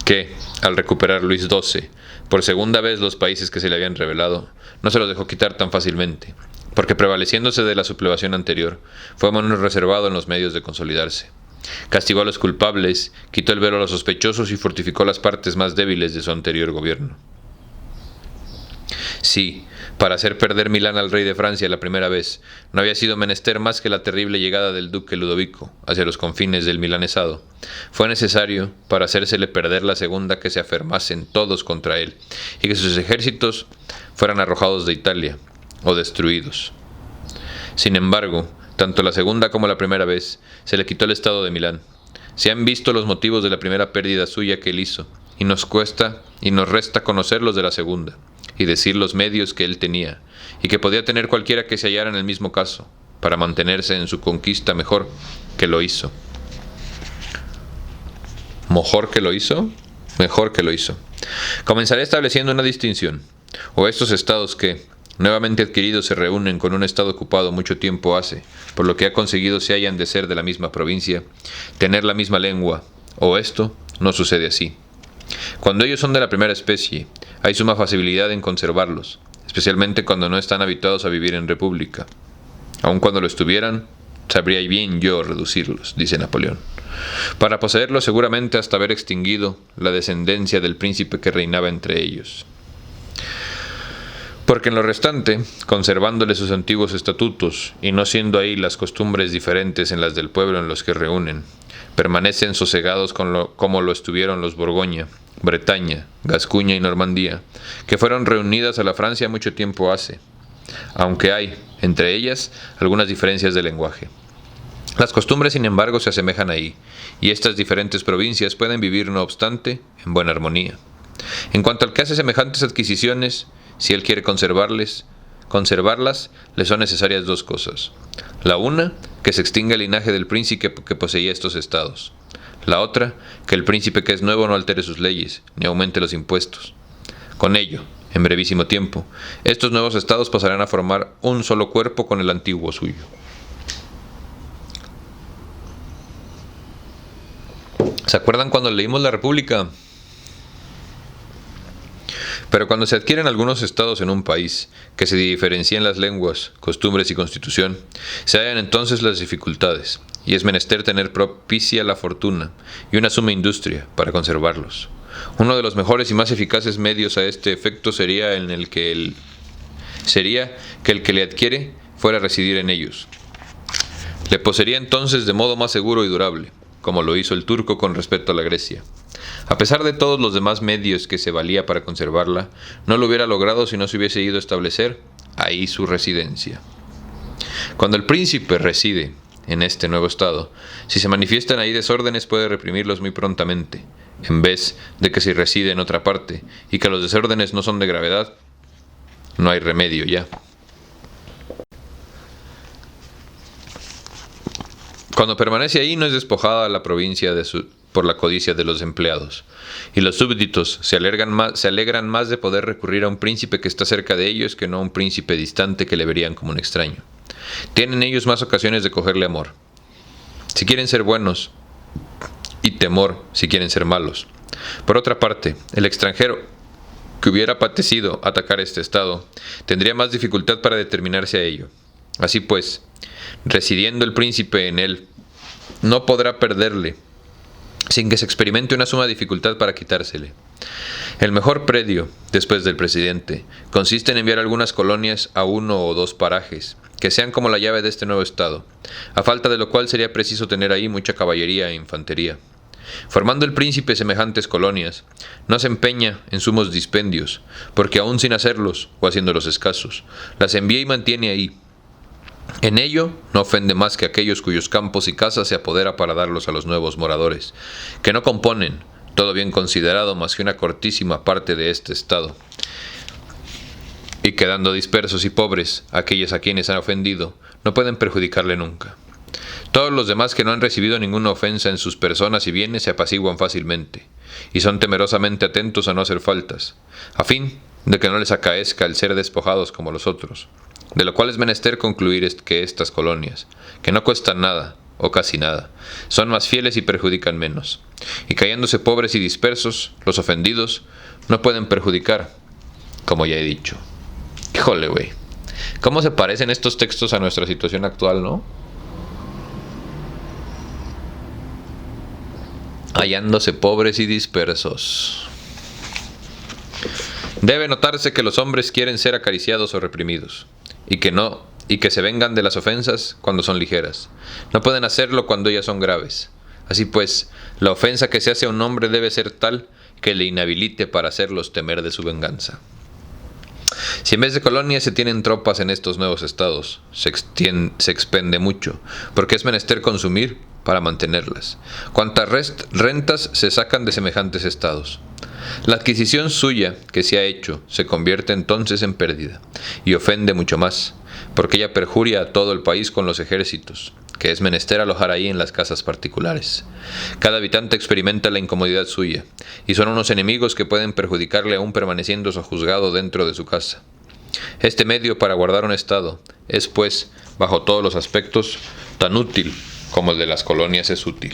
que, al recuperar Luis XII, por segunda vez los países que se le habían revelado, no se los dejó quitar tan fácilmente, porque prevaleciéndose de la sublevación anterior, fue menos reservado en los medios de consolidarse. Castigó a los culpables, quitó el velo a los sospechosos y fortificó las partes más débiles de su anterior gobierno. Sí, para hacer perder Milán al rey de Francia la primera vez, no había sido menester más que la terrible llegada del duque Ludovico hacia los confines del milanesado. Fue necesario, para hacérsele perder la segunda, que se afermasen todos contra él, y que sus ejércitos fueran arrojados de Italia, o destruidos. Sin embargo, tanto la segunda como la primera vez, se le quitó el estado de Milán. Se han visto los motivos de la primera pérdida suya que él hizo, y nos resta conocer los de la segunda, y decir los medios que él tenía, y que podía tener cualquiera que se hallara en el mismo caso, para mantenerse en su conquista mejor que lo hizo. ¿Mejor que lo hizo? Mejor que lo hizo. Comenzaré estableciendo una distinción, o estos estados que, nuevamente adquiridos, se reúnen con un estado ocupado mucho tiempo hace, por lo que ha conseguido se hayan de ser de la misma provincia, tener la misma lengua, o esto no sucede así. Cuando ellos son de la primera especie, hay suma facilidad en conservarlos, especialmente cuando no están habituados a vivir en república. Aun cuando lo estuvieran, sabría bien yo reducirlos, dice Napoleón, para poseerlos seguramente hasta haber extinguido la descendencia del príncipe que reinaba entre ellos. Porque en lo restante, conservándole sus antiguos estatutos, y no siendo ahí las costumbres diferentes en las del pueblo en los que reúnen, permanecen sosegados como lo estuvieron los Borgoña, Bretaña, Gascuña y Normandía, que fueron reunidas a la Francia mucho tiempo hace, aunque hay, entre ellas, algunas diferencias de lenguaje. Las costumbres, sin embargo, se asemejan ahí, y estas diferentes provincias pueden vivir, no obstante, en buena armonía. En cuanto al que hace semejantes adquisiciones, si él quiere conservarlas, le son necesarias dos cosas. La una, que se extinga el linaje del príncipe que poseía estos estados. La otra, que el príncipe que es nuevo no altere sus leyes, ni aumente los impuestos. Con ello, en brevísimo tiempo, estos nuevos estados pasarán a formar un solo cuerpo con el antiguo suyo. ¿Se acuerdan cuando leímos la República? Pero cuando se adquieren algunos estados en un país, que se diferencian las lenguas, costumbres y constitución, se hallan entonces las dificultades, y es menester tener propicia la fortuna y una suma industria para conservarlos. Uno de los mejores y más eficaces medios a este efecto sería que el que le adquiere fuera a residir en ellos. Le poseería entonces de modo más seguro y durable, como lo hizo el turco con respecto a la Grecia. A pesar de todos los demás medios que se valía para conservarla, no lo hubiera logrado si no se hubiese ido a establecer ahí su residencia. Cuando el príncipe reside en este nuevo estado, si se manifiestan ahí desórdenes puede reprimirlos muy prontamente, en vez de que si reside en otra parte, y que los desórdenes no son de gravedad, no hay remedio ya. Cuando permanece ahí no es despojada la provincia por la codicia de los empleados, y los súbditos se alegran más de poder recurrir a un príncipe que está cerca de ellos que no a un príncipe distante que le verían como un extraño. Tienen ellos más ocasiones de cogerle amor, si quieren ser buenos, y temor, si quieren ser malos. Por otra parte, el extranjero que hubiera patecido atacar este estado, tendría más dificultad para determinarse a ello. Así pues, residiendo el príncipe en él, no podrá perderle, sin que se experimente una suma dificultad para quitársele. El mejor predio, después del presidente, consiste en enviar algunas colonias a uno o dos parajes, que sean como la llave de este nuevo estado, a falta de lo cual sería preciso tener ahí mucha caballería e infantería. Formando el príncipe semejantes colonias, no se empeña en sumos dispendios, porque aun sin hacerlos, o haciéndolos escasos, las envía y mantiene ahí. En ello no ofende más que aquellos cuyos campos y casas se apodera para darlos a los nuevos moradores, que no componen, todo bien considerado, más que una cortísima parte de este estado, y quedando dispersos y pobres aquellos a quienes han ofendido, no pueden perjudicarle nunca. Todos los demás que no han recibido ninguna ofensa en sus personas y bienes se apaciguan fácilmente, y son temerosamente atentos a no hacer faltas, a fin de que no les acaezca el ser despojados como los otros, de lo cual es menester concluir que estas colonias, que no cuestan nada, o casi nada, son más fieles y perjudican menos, y cayéndose pobres y dispersos, los ofendidos no pueden perjudicar, como ya he dicho. Híjole, güey, ¿cómo se parecen estos textos a nuestra situación actual, no? Hallándose pobres y dispersos. Debe notarse que los hombres quieren ser acariciados o reprimidos, y que se vengan de las ofensas cuando son ligeras. No pueden hacerlo cuando ellas son graves. Así pues, la ofensa que se hace a un hombre debe ser tal que le inhabilite para hacerlos temer de su venganza. Si en vez de colonias se tienen tropas en estos nuevos estados, se expende mucho, porque es menester consumir para mantenerlas. Cuantas rentas se sacan de semejantes estados. La adquisición suya que se ha hecho se convierte entonces en pérdida, y ofende mucho más, porque ella perjuria a todo el país con los ejércitos, que es menester alojar ahí en las casas particulares. Cada habitante experimenta la incomodidad suya, y son unos enemigos que pueden perjudicarle aún permaneciendo sojuzgado dentro de su casa. Este medio para guardar un estado es, pues, bajo todos los aspectos, tan útil como el de las colonias es útil.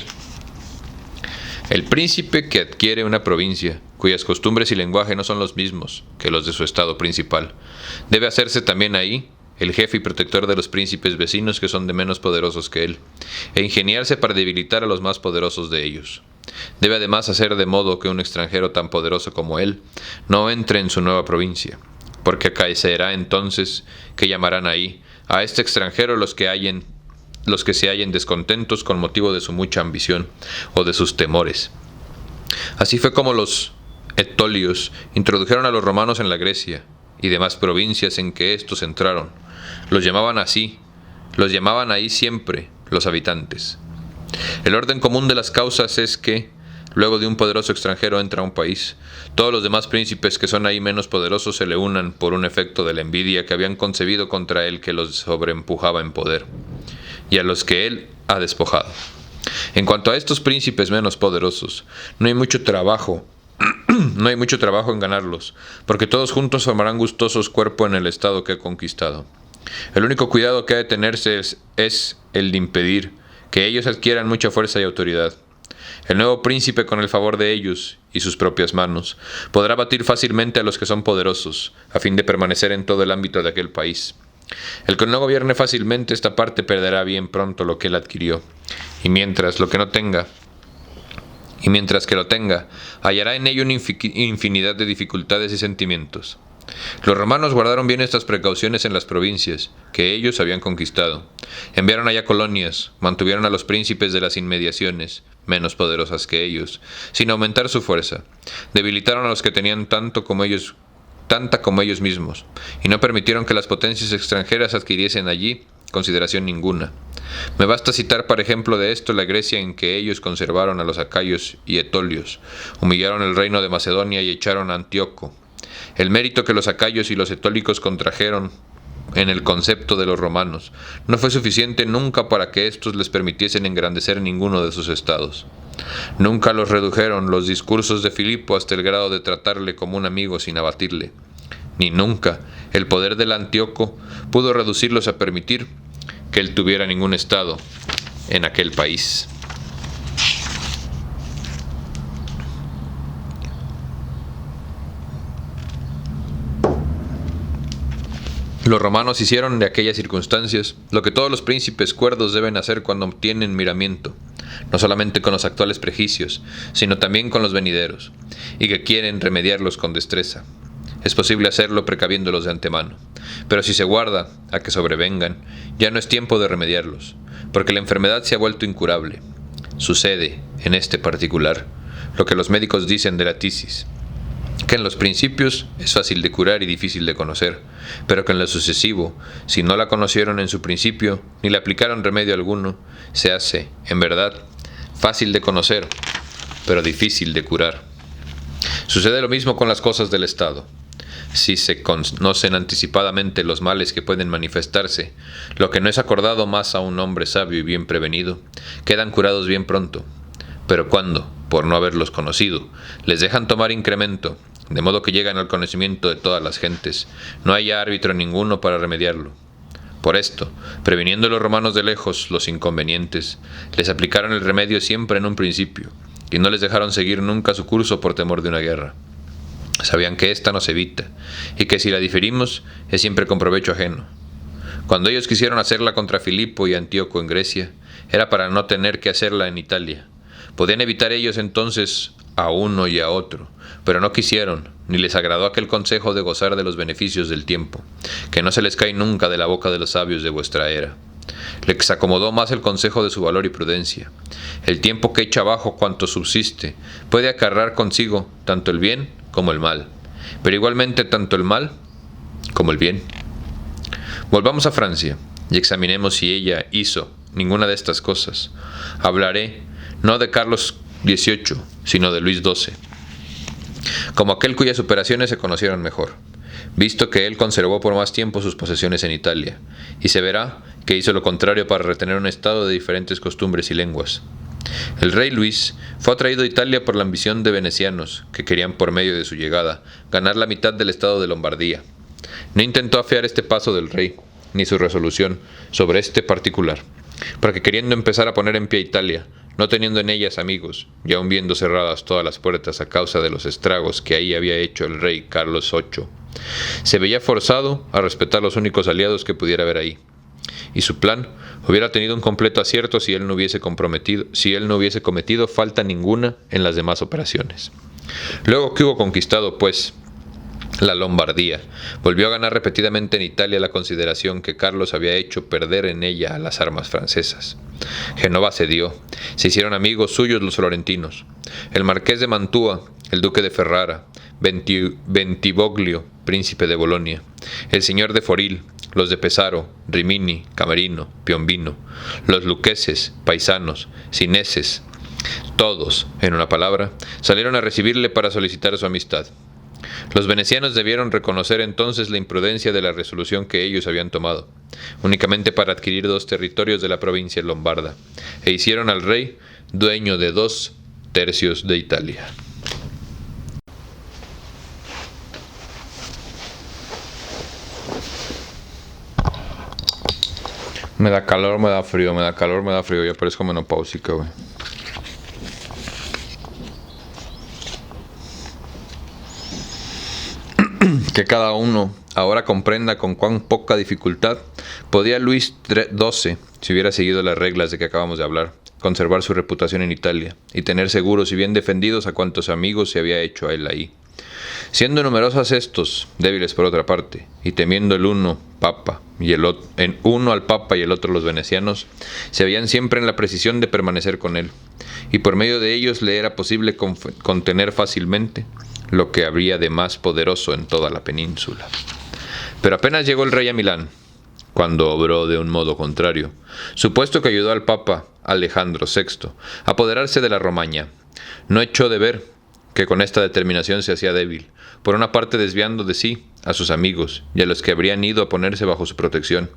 El príncipe que adquiere una provincia, cuyas costumbres y lenguaje no son los mismos que los de su estado principal, debe hacerse también ahí el jefe y protector de los príncipes vecinos que son de menos poderosos que él, e ingeniarse para debilitar a los más poderosos de ellos. Debe además hacer de modo que un extranjero tan poderoso como él no entre en su nueva provincia, porque acaecerá entonces que llamarán ahí a este extranjero los que se hallen descontentos con motivo de su mucha ambición o de sus temores. Así fue como los etolios introdujeron a los romanos en la Grecia y demás provincias en que éstos entraron. Los llamaban ahí siempre los habitantes. El orden común de las causas es que, luego de un poderoso extranjero entra a un país, todos los demás príncipes que son ahí menos poderosos se le unan por un efecto de la envidia que habían concebido contra él que los sobreempujaba en poder, y a los que él ha despojado. En cuanto a estos príncipes menos poderosos, no hay mucho trabajo en ganarlos, porque todos juntos formarán gustosos cuerpo en el estado que ha conquistado. El único cuidado que ha de tenerse es el de impedir que ellos adquieran mucha fuerza y autoridad. El nuevo príncipe, con el favor de ellos y sus propias manos, podrá batir fácilmente a los que son poderosos, a fin de permanecer en todo el ámbito de aquel país. El que no gobierne fácilmente esta parte perderá bien pronto lo que él adquirió, y mientras que lo tenga, hallará en ello una infinidad de dificultades y sentimientos. Los romanos guardaron bien estas precauciones en las provincias que ellos habían conquistado. Enviaron allá colonias, mantuvieron a los príncipes de las inmediaciones, menos poderosas que ellos, sin aumentar su fuerza. Debilitaron a los que tenían tanta como ellos mismos, y no permitieron que las potencias extranjeras adquiriesen allí consideración ninguna. Me basta citar, por ejemplo, de esto la Grecia en que ellos conservaron a los acayos y etolios, humillaron el reino de Macedonia y echaron a Antíoco. El mérito que los acayos y los etólicos contrajeron en el concepto de los romanos no fue suficiente nunca para que éstos les permitiesen engrandecer ninguno de sus estados. Nunca los redujeron los discursos de Filipo hasta el grado de tratarle como un amigo sin abatirle, ni nunca el poder del Antíoco pudo reducirlos a permitir que él tuviera ningún estado en aquel país. Los romanos hicieron de aquellas circunstancias lo que todos los príncipes cuerdos deben hacer cuando tienen miramiento, no solamente con los actuales prejuicios, sino también con los venideros, y que quieren remediarlos con destreza. Es posible hacerlo precaviéndolos de antemano, pero si se guarda a que sobrevengan, ya no es tiempo de remediarlos, porque la enfermedad se ha vuelto incurable. Sucede, en este particular, lo que los médicos dicen de la tisis, que en los principios es fácil de curar y difícil de conocer, pero que en lo sucesivo, si no la conocieron en su principio, ni le aplicaron remedio alguno, se hace, en verdad, fácil de conocer, pero difícil de curar. Sucede lo mismo con las cosas del Estado. Si se conocen anticipadamente los males que pueden manifestarse, lo que no es acordado más a un hombre sabio y bien prevenido, quedan curados bien pronto. Pero cuando, por no haberlos conocido, les dejan tomar incremento, de modo que llegan al conocimiento de todas las gentes, no hay árbitro ninguno para remediarlo. Por esto, previniendo los romanos de lejos los inconvenientes, les aplicaron el remedio siempre en un principio, y no les dejaron seguir nunca su curso por temor de una guerra. Sabían que ésta nos evita, y que si la diferimos es siempre con provecho ajeno. Cuando ellos quisieron hacerla contra Filipo y Antíoco en Grecia, era para no tener que hacerla en Italia. Podían evitar ellos entonces a uno y a otro, pero no quisieron, ni les agradó aquel consejo de gozar de los beneficios del tiempo, que no se les cae nunca de la boca de los sabios de vuestra era. Les acomodó más el consejo de su valor y prudencia. El tiempo que echa abajo cuanto subsiste puede acarrear consigo tanto el bien como el mal, pero igualmente tanto el mal como el bien. Volvamos a Francia y examinemos si ella hizo ninguna de estas cosas. Hablaré no de Carlos XVIII, sino de Luis XII, como aquel cuyas operaciones se conocieron mejor, visto que él conservó por más tiempo sus posesiones en Italia, y se verá que hizo lo contrario para retener un estado de diferentes costumbres y lenguas. El rey Luis fue atraído a Italia por la ambición de venecianos, que querían por medio de su llegada ganar la mitad del estado de Lombardía. No intentó afiar este paso del rey, ni su resolución sobre este particular, porque queriendo empezar a poner en pie a Italia, no teniendo en ellas amigos, y aun viendo cerradas todas las puertas a causa de los estragos que ahí había hecho el rey Carlos VIII, se veía forzado a respetar los únicos aliados que pudiera haber ahí, y su plan hubiera tenido un completo acierto si él no hubiese cometido falta ninguna en las demás operaciones. Luego que hubo conquistado, pues, la Lombardía, volvió a ganar repetidamente en Italia la consideración que Carlos había hecho perder en ella a las armas francesas. Génova cedió, se hicieron amigos suyos los florentinos, el marqués de Mantua, el duque de Ferrara, Bentivoglio, príncipe de Bolonia, el señor de Foril, los de Pesaro, Rimini, Camerino, Piombino, los luqueses, paisanos, sineses, todos, en una palabra, salieron a recibirle para solicitar su amistad. Los venecianos debieron reconocer entonces la imprudencia de la resolución que ellos habían tomado, únicamente para adquirir 2 territorios de la provincia lombarda, e hicieron al rey dueño de 2/3 de Italia. Me da calor, me da frío, me da calor, me da frío, ya parezco menopáusica, güey. Que cada uno ahora comprenda con cuán poca dificultad podía Luis XII, si hubiera seguido las reglas de que acabamos de hablar, conservar su reputación en Italia y tener seguros y bien defendidos a cuantos amigos se había hecho a él ahí. Siendo numerosos estos, débiles por otra parte, y temiendo el uno papa y el otro, en uno al papa y el otro los venecianos, se veían siempre en la precisión de permanecer con él, y por medio de ellos le era posible contener fácilmente lo que habría de más poderoso en toda la península. Pero apenas llegó el rey a Milán, cuando obró de un modo contrario, supuesto que ayudó al papa Alejandro VI a apoderarse de la Romaña. No echó de ver que con esta determinación se hacía débil, por una parte desviando de sí a sus amigos y a los que habrían ido a ponerse bajo su protección,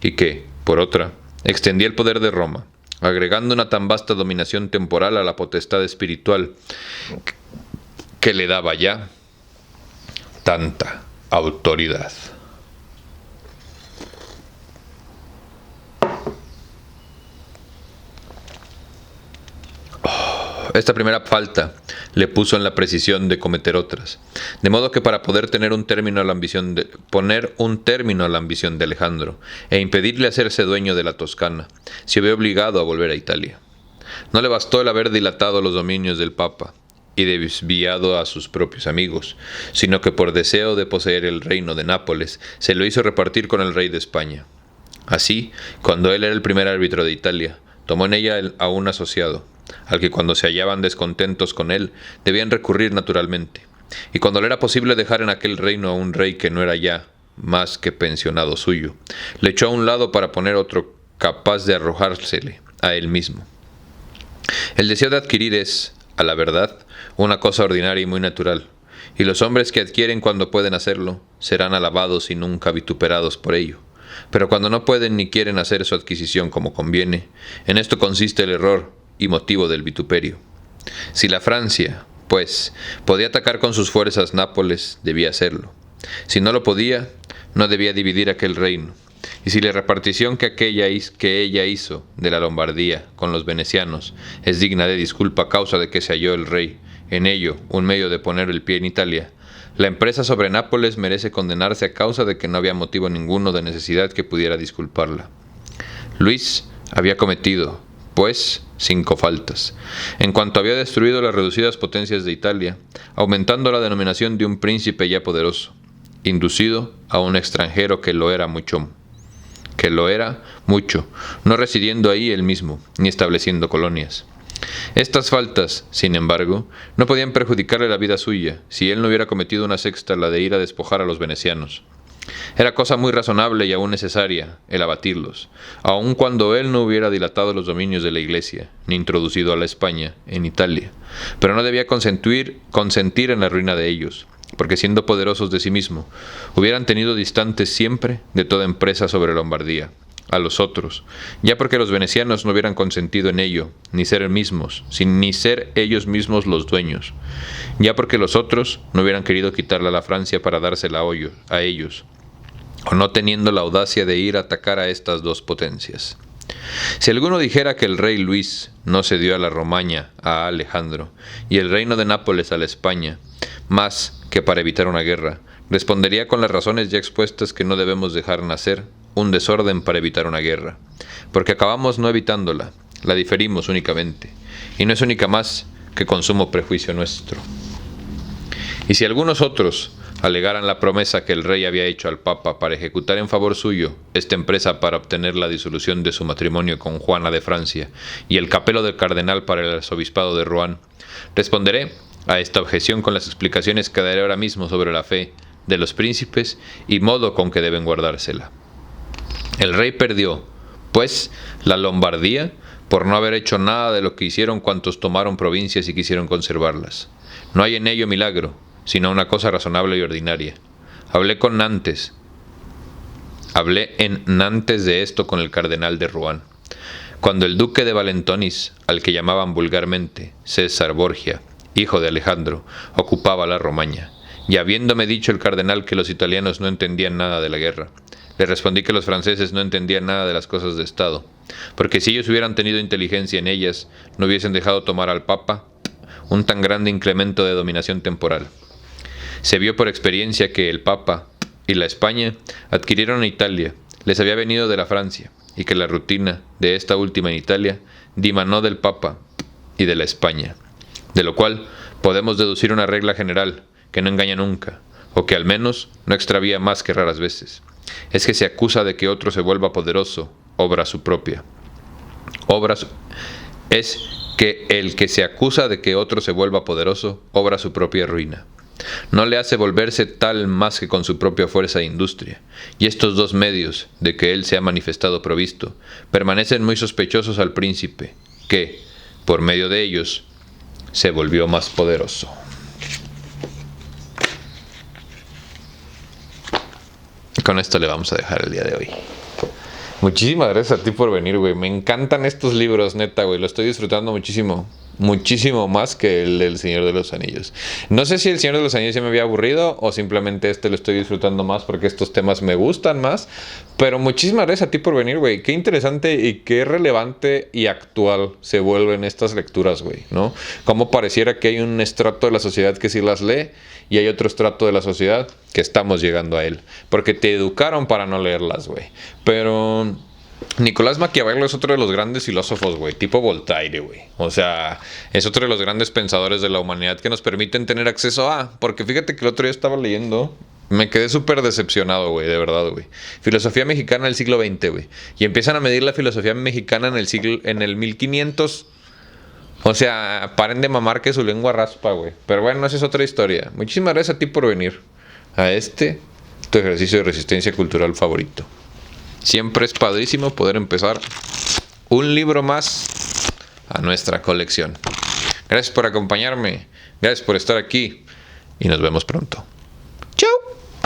y que, por otra, extendía el poder de Roma, agregando una tan vasta dominación temporal a la potestad espiritual que le daba ya tanta autoridad. Esta primera falta le puso en la precisión de cometer otras, de modo que para poder poner un término a la ambición de Alejandro e impedirle hacerse dueño de la Toscana, se vio obligado a volver a Italia. No le bastó el haber dilatado los dominios del Papa y desviado a sus propios amigos, sino que por deseo de poseer el reino de Nápoles se lo hizo repartir con el rey de España. Así, cuando él era el primer árbitro de Italia, tomó en ella a un asociado, al que cuando se hallaban descontentos con él, debían recurrir naturalmente, y cuando le era posible dejar en aquel reino a un rey que no era ya más que pensionado suyo, le echó a un lado para poner otro capaz de arrojársele a él mismo. El deseo de adquirir es, a la verdad, una cosa ordinaria y muy natural, y los hombres que adquieren cuando pueden hacerlo, serán alabados y nunca vituperados por ello. Pero cuando no pueden ni quieren hacer su adquisición como conviene, en esto consiste el error y motivo del vituperio. Si la Francia, pues, podía atacar con sus fuerzas Nápoles, debía hacerlo. Si no lo podía, no debía dividir aquel reino. Y si la repartición que ella hizo de la Lombardía con los venecianos es digna de disculpa a causa de que se halló el rey en ello un medio de poner el pie en Italia, la empresa sobre Nápoles merece condenarse a causa de que no había motivo ninguno de necesidad que pudiera disculparla. Luis había cometido, pues 5 faltas. En cuanto había destruido las reducidas potencias de Italia, aumentando la denominación de un príncipe ya poderoso, inducido a un extranjero que lo era mucho, no residiendo ahí él mismo, ni estableciendo colonias. Estas faltas, sin embargo, no podían perjudicarle la vida suya, si él no hubiera cometido una sexta, la de ir a despojar a los venecianos. Era cosa muy razonable y aún necesaria el abatirlos, aun cuando él no hubiera dilatado los dominios de la Iglesia, ni introducido a la España en Italia, pero no debía consentir en la ruina de ellos, porque siendo poderosos de sí mismo, hubieran tenido distantes siempre de toda empresa sobre Lombardía a los otros, ya porque los venecianos no hubieran consentido en ello, ni ser ellos mismos los dueños, ya porque los otros no hubieran querido quitarla a la Francia para dársela a ellos, o no teniendo la audacia de ir a atacar a estas dos potencias. Si alguno dijera que el rey Luis no cedió a la Romaña a Alejandro, y el reino de Nápoles a la España, más que para evitar una guerra, respondería con las razones ya expuestas que no debemos dejar nacer un desorden para evitar una guerra, porque acabamos no evitándola, la diferimos únicamente, y no es única más que con sumo prejuicio nuestro. Y si algunos otros alegaran la promesa que el rey había hecho al Papa para ejecutar en favor suyo esta empresa para obtener la disolución de su matrimonio con Juana de Francia y el capelo del cardenal para el arzobispado de Rouen, responderé a esta objeción con las explicaciones que daré ahora mismo sobre la fe de los príncipes y modo con que deben guardársela. El rey perdió, pues, la Lombardía por no haber hecho nada de lo que hicieron cuantos tomaron provincias y quisieron conservarlas. No hay en ello milagro, sino una cosa razonable y ordinaria. Hablé en Nantes de esto con el cardenal de Rouen, cuando el duque de Valentonis, al que llamaban vulgarmente César Borgia, hijo de Alejandro, ocupaba la Romaña, y habiéndome dicho el cardenal que los italianos no entendían nada de la guerra, le respondí que los franceses no entendían nada de las cosas de Estado, porque si ellos hubieran tenido inteligencia en ellas, no hubiesen dejado tomar al Papa un tan grande incremento de dominación temporal. Se vio por experiencia que el Papa y la España adquirieron a Italia, les había venido de la Francia, y que la rutina de esta última en Italia dimanó del Papa y de la España, de lo cual podemos deducir una regla general que no engaña nunca, o que al menos no extravía más que raras veces. Es que se acusa de que otro se vuelva poderoso, es que el que se acusa de que otro se vuelva poderoso, obra su propia ruina. No le hace volverse tal más que con su propia fuerza e industria, y estos dos medios, de que él se ha manifestado provisto, permanecen muy sospechosos al príncipe, que, por medio de ellos, se volvió más poderoso. Con esto le vamos a dejar el día de hoy. Muchísimas gracias a ti por venir, güey. Me encantan estos libros, neta, güey. Lo estoy disfrutando muchísimo. Muchísimo más que el del Señor de los Anillos. No sé si el Señor de los Anillos ya me había aburrido o simplemente este lo estoy disfrutando más porque estos temas me gustan más. Pero muchísimas gracias a ti por venir, güey. Qué interesante y qué relevante y actual se vuelven estas lecturas, güey, ¿no? Como pareciera que hay un estrato de la sociedad que sí las lee y hay otro estrato de la sociedad que estamos llegando a él. Porque te educaron para no leerlas, güey. Pero Nicolás Maquiavelo es otro de los grandes filósofos, güey, tipo Voltaire, güey. O sea, es otro de los grandes pensadores de la humanidad que nos permiten tener acceso a... Porque fíjate que el otro día estaba leyendo, me quedé súper decepcionado, güey, de verdad, güey. Filosofía mexicana del siglo XX, güey. Y empiezan a medir la filosofía mexicana en el 1500... O sea, paren de mamar que su lengua raspa, güey. Pero bueno, esa es otra historia. Muchísimas gracias a ti por venir a tu ejercicio de resistencia cultural favorito. Siempre es padrísimo poder empezar un libro más a nuestra colección. Gracias por acompañarme, gracias por estar aquí y nos vemos pronto.